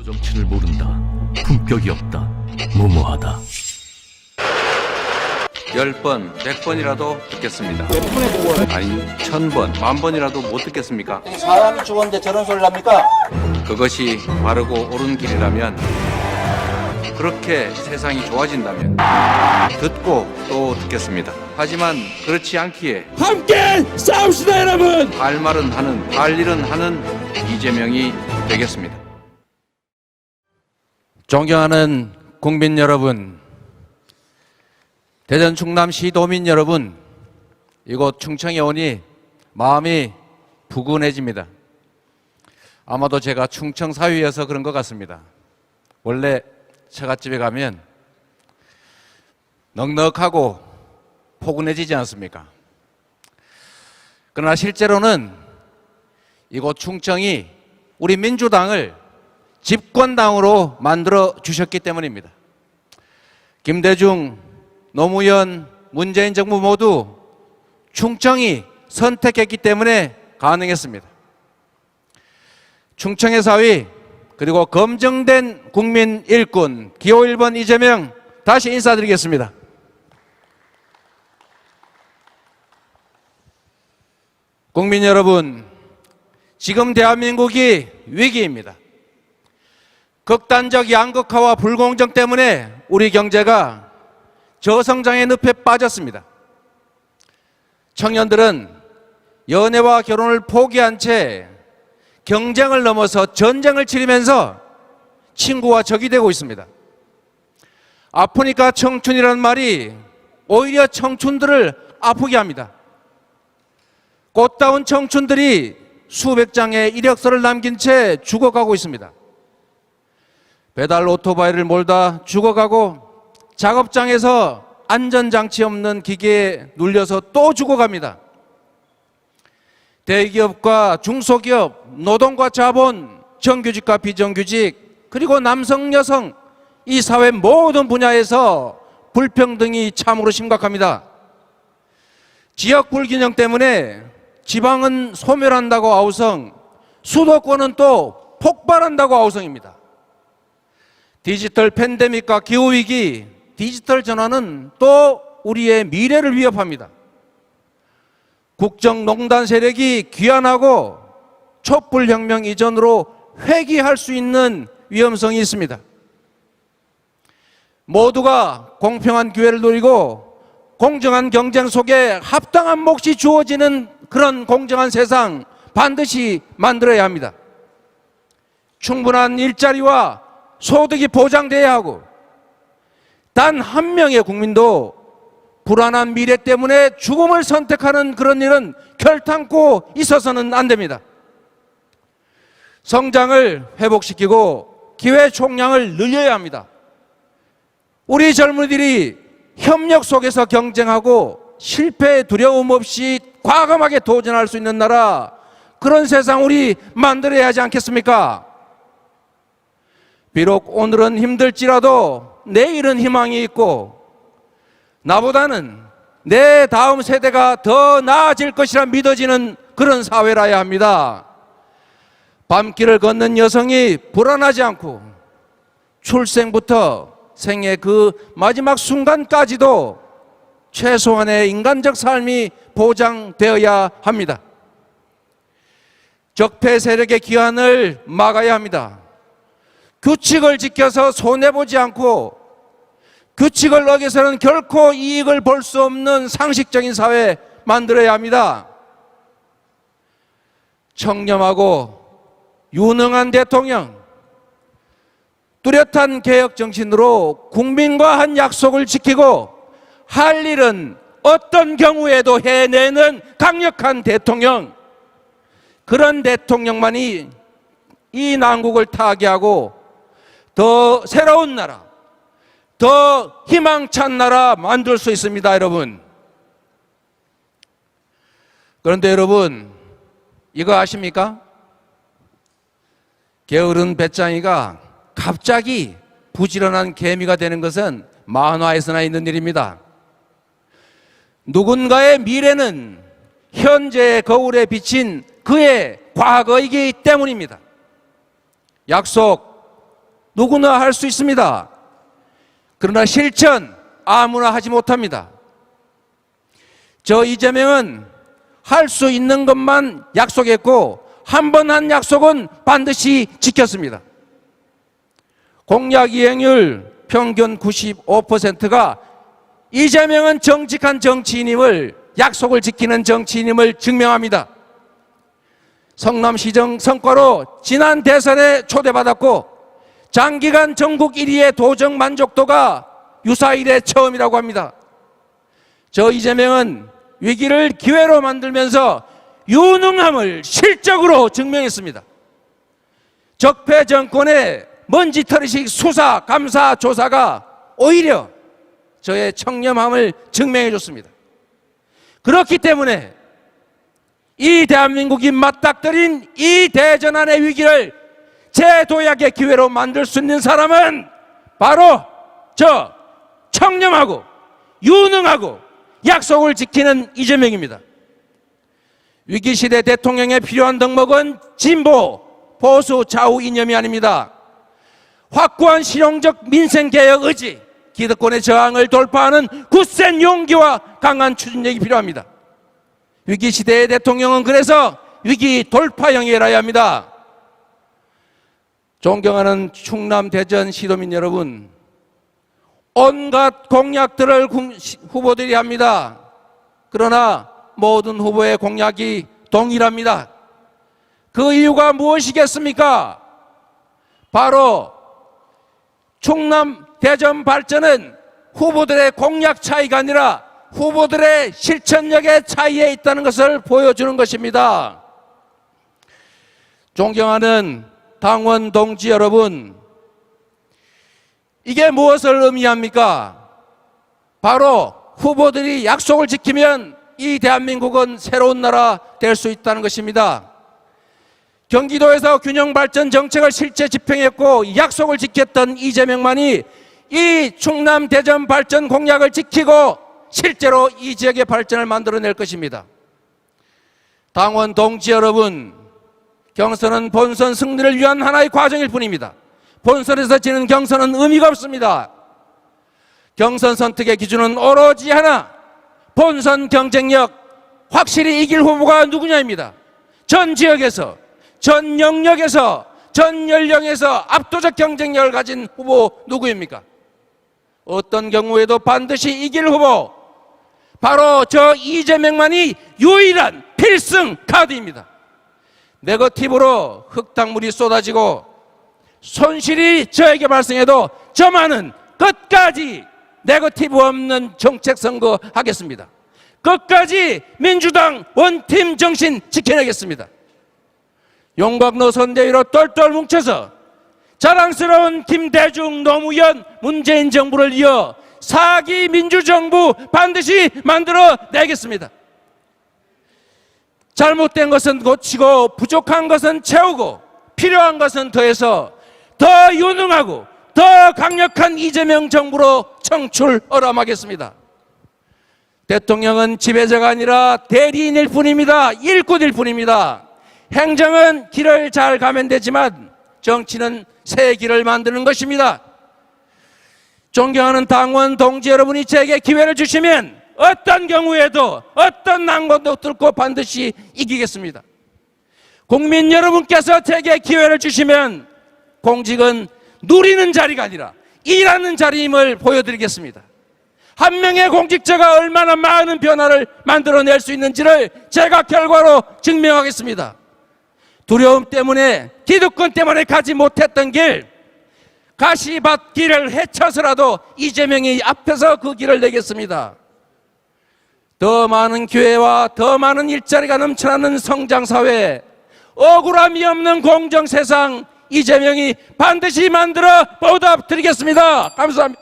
정치를 모른다. 품격이 없다. 무모하다. 10번, 100번이라도 듣겠습니다. 몇 분에 보고 아니, 1000번, 10,000번이라도 못 듣겠습니까? 사람이 죽었는데 저런 소리를 합니까? 그것이 바르고 옳은 길이라면, 그렇게 세상이 좋아진다면 듣고 또 듣겠습니다. 하지만 그렇지 않기에 함께 싸웁시다 여러분. 할 말은 하는, 할 일은 하는 이재명이 되겠습니다. 존경하는 국민 여러분, 대전 충남 시도민 여러분, 이곳 충청에 오니 마음이 부근해집니다. 아마도 제가 충청 사위여서 그런 것 같습니다. 원래 처갓집에 가면 넉넉하고 포근해지지 않습니까? 그러나 실제로는 이곳 충청이 우리 민주당을 집권당으로 만들어 주셨기 때문입니다. 김대중, 노무현, 문재인 정부 모두 충청이 선택했기 때문에 가능했습니다. 충청의 사위, 그리고 검증된 국민 일꾼 기호 1번 이재명 다시 인사드리겠습니다. 국민 여러분, 지금 대한민국이 위기입니다. 극단적 양극화와 불공정 때문에 우리 경제가 저성장의 늪에 빠졌습니다. 청년들은 연애와 결혼을 포기한 채 경쟁을 넘어서 전쟁을 치르면서 친구와 적이 되고 있습니다. 아프니까 청춘이라는 말이 오히려 청춘들을 아프게 합니다. 꽃다운 청춘들이 수백 장의 이력서를 남긴 채 죽어가고 있습니다. 배달 오토바이를 몰다 죽어가고 작업장에서 안전장치 없는 기계에 눌려서 또 죽어갑니다. 대기업과 중소기업, 노동과 자본, 정규직과 비정규직, 그리고 남성, 여성, 이 사회 모든 분야에서 불평등이 참으로 심각합니다. 지역 불균형 때문에 지방은 소멸한다고 아우성, 수도권은 또 폭발한다고 아우성입니다. 디지털 팬데믹과 기후위기, 디지털 전환은 또 우리의 미래를 위협합니다. 국정농단 세력이 귀환하고 촛불혁명 이전으로 회귀할 수 있는 위험성이 있습니다. 모두가 공평한 기회를 누리고 공정한 경쟁 속에 합당한 몫이 주어지는 그런 공정한 세상 반드시 만들어야 합니다. 충분한 일자리와 소득이 보장돼야 하고 단 한 명의 국민도 불안한 미래 때문에 죽음을 선택하는 그런 일은 결탄코 있어서는 안 됩니다. 성장을 회복시키고 기회 총량을 늘려야 합니다. 우리 젊은이들이 협력 속에서 경쟁하고 실패에 두려움 없이 과감하게 도전할 수 있는 나라, 그런 세상 우리 만들어야 하지 않겠습니까? 비록 오늘은 힘들지라도 내일은 희망이 있고 나보다는 내 다음 세대가 더 나아질 것이라 믿어지는 그런 사회라야 합니다. 밤길을 걷는 여성이 불안하지 않고 출생부터 생애 그 마지막 순간까지도 최소한의 인간적 삶이 보장되어야 합니다. 적폐 세력의 기한을 막아야 합니다. 규칙을 지켜서 손해보지 않고 규칙을 어겨서는 결코 이익을 볼 수 없는 상식적인 사회 만들어야 합니다. 청렴하고 유능한 대통령, 뚜렷한 개혁 정신으로 국민과 한 약속을 지키고 할 일은 어떤 경우에도 해내는 강력한 대통령, 그런 대통령만이 이 난국을 타개하고 더 새로운 나라, 더 희망찬 나라 만들 수 있습니다, 여러분. 그런데 여러분, 이거 아십니까? 게으른 배짱이가 갑자기 부지런한 개미가 되는 것은 만화에서나 있는 일입니다. 누군가의 미래는 현재의 거울에 비친 그의 과거이기 때문입니다. 약속, 누구나 할 수 있습니다. 그러나 실천 아무나 하지 못합니다. 저 이재명은 할 수 있는 것만 약속했고 한 번 한 약속은 반드시 지켰습니다. 공약 이행률 평균 95%가 이재명은 정직한 정치인임을, 약속을 지키는 정치인임을 증명합니다. 성남시정 성과로 지난 대선에 초대받았고 장기간 전국 1위의 도정 만족도가 유사 이래 처음이라고 합니다. 저 이재명은 위기를 기회로 만들면서 유능함을 실적으로 증명했습니다. 적폐 정권의 먼지털이식 수사, 감사, 조사가 오히려 저의 청렴함을 증명해 줬습니다. 그렇기 때문에 이 대한민국이 맞닥뜨린 이 대전환의 위기를 재도약의 기회로 만들 수 있는 사람은 바로 저 청렴하고 유능하고 약속을 지키는 이재명입니다. 위기시대 대통령에 필요한 덕목은 진보, 보수, 좌우 이념이 아닙니다. 확고한 실용적 민생개혁 의지, 기득권의 저항을 돌파하는 굳센 용기와 강한 추진력이 필요합니다. 위기시대의 대통령은 그래서 위기 돌파형이라야 합니다. 존경하는 충남 대전 시도민 여러분, 온갖 공약들을 후보들이 합니다. 그러나 모든 후보의 공약이 동일합니다. 그 이유가 무엇이겠습니까? 바로 충남 대전 발전은 후보들의 공약 차이가 아니라 후보들의 실천력의 차이에 있다는 것을 보여주는 것입니다. 존경하는 당원 동지 여러분, 이게 무엇을 의미합니까? 바로 후보들이 약속을 지키면 이 대한민국은 새로운 나라 될 수 있다는 것입니다. 경기도에서 균형발전 정책을 실제 집행했고 약속을 지켰던 이재명만이 이 충남 대전 발전 공약을 지키고 실제로 이 지역의 발전을 만들어낼 것입니다. 당원 동지 여러분, 경선은 본선 승리를 위한 하나의 과정일 뿐입니다. 본선에서 지는 경선은 의미가 없습니다. 경선 선택의 기준은 오로지 하나, 본선 경쟁력, 확실히 이길 후보가 누구냐입니다. 전 지역에서, 전 영역에서, 전 연령에서 압도적 경쟁력을 가진 후보 누구입니까? 어떤 경우에도 반드시 이길 후보, 바로 저 이재명만이 유일한 필승 카드입니다. 네거티브로 흙탕물이 쏟아지고 손실이 저에게 발생해도 저만은 끝까지 네거티브 없는 정책 선거 하겠습니다. 끝까지 민주당 원팀 정신 지켜내겠습니다. 용광로 선대위로 똘똘 뭉쳐서 자랑스러운 김대중, 노무현, 문재인 정부를 이어 4기 민주정부 반드시 만들어내겠습니다. 잘못된 것은 고치고 부족한 것은 채우고 필요한 것은 더해서 더 유능하고 더 강력한 이재명 정부로 청출어람하겠습니다. 대통령은 지배자가 아니라 대리인일 뿐입니다. 일꾼일 뿐입니다. 행정은 길을 잘 가면 되지만 정치는 새 길을 만드는 것입니다. 존경하는 당원 동지 여러분이 제게 기회를 주시면 어떤 경우에도 어떤 난관도 뚫고 반드시 이기겠습니다. 국민 여러분께서 제게 기회를 주시면 공직은 누리는 자리가 아니라 일하는 자리임을 보여드리겠습니다. 한 명의 공직자가 얼마나 많은 변화를 만들어낼 수 있는지를 제가 결과로 증명하겠습니다. 두려움 때문에, 기득권 때문에 가지 못했던 길, 가시밭 길을 헤쳐서라도 이재명이 앞에서 그 길을 내겠습니다. 더 많은 기회와 더 많은 일자리가 넘쳐나는 성장사회, 억울함이 없는 공정세상, 이재명이 반드시 만들어 보답드리겠습니다. 감사합니다.